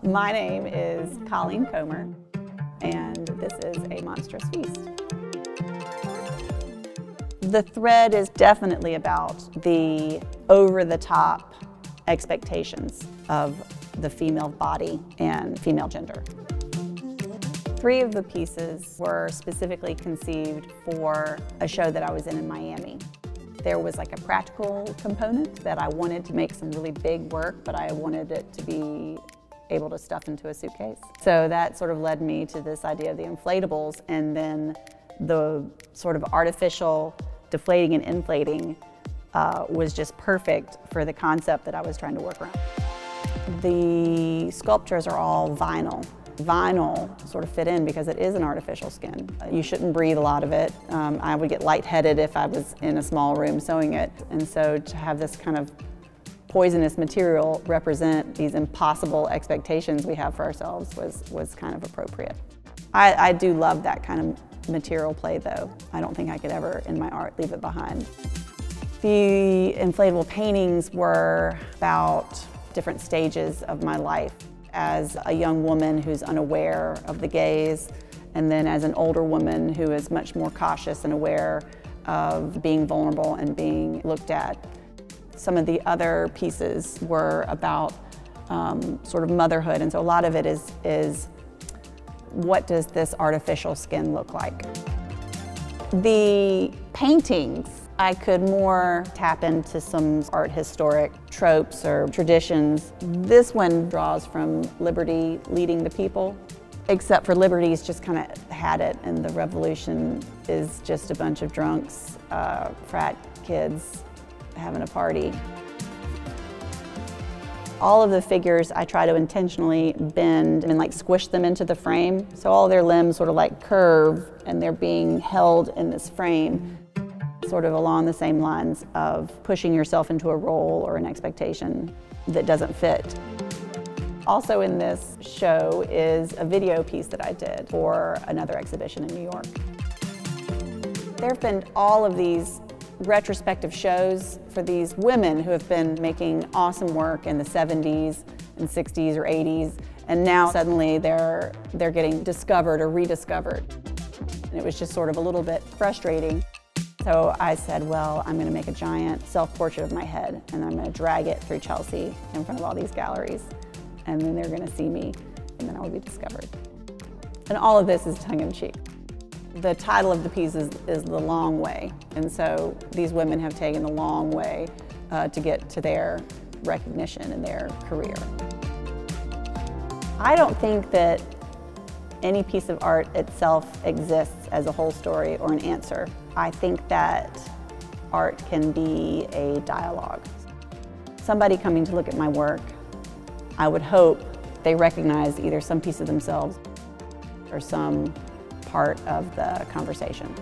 My name is Colleen Comer, and this is a Monstrous Feast. The thread is definitely about the over-the-top expectations of the female body and female gender. 3 of the pieces were specifically conceived for a show that I was in Miami. There was like a practical component that I wanted to make some really big work, but I wanted it to be able to stuff into a suitcase. So that sort of led me to this idea of the inflatables, and then the sort of artificial deflating and inflating was just perfect for the concept that I was trying to work around. The sculptures are all vinyl. Vinyl sort of fit in because it is an artificial skin. You shouldn't breathe a lot of it. I would get lightheaded if I was in a small room sewing it. And so to have this kind of poisonous material represent these impossible expectations we have for ourselves was kind of appropriate. I do love that kind of material play though. I don't think I could ever in my art leave it behind. The inflatable paintings were about different stages of my life. As a young woman who's unaware of the gaze, and then as an older woman who is much more cautious and aware of being vulnerable and being looked at. Some of the other pieces were about sort of motherhood, and so a lot of it is what does this artificial skin look like? The paintings, I could more tap into some art historic tropes or traditions. This one draws from liberty leading the people, except for liberty's just kind of had it, and the revolution is just a bunch of drunks, frat kids having a party. All of the figures I try to intentionally bend and like squish them into the frame. So all their limbs sort of like curve and they're being held in this frame, sort of along the same lines of pushing yourself into a role or an expectation that doesn't fit. Also in this show is a video piece that I did for another exhibition in New York. There have been all of these retrospective shows for these women who have been making awesome work in the 70s and 60s or 80s, and now suddenly they're getting discovered or rediscovered. And it was just sort of a little bit frustrating. So I said, well, I'm going to make a giant self-portrait of my head, and I'm going to drag it through Chelsea in front of all these galleries, and then they're going to see me, and then I will be discovered. And all of this is tongue-in-cheek. The title of the piece is The Long Way, and so these women have taken the long way to get to their recognition in their career. I don't think that any piece of art itself exists as a whole story or an answer. I think that art can be a dialogue. Somebody coming to look at my work, I would hope they recognize either some piece of themselves or some part of the conversation.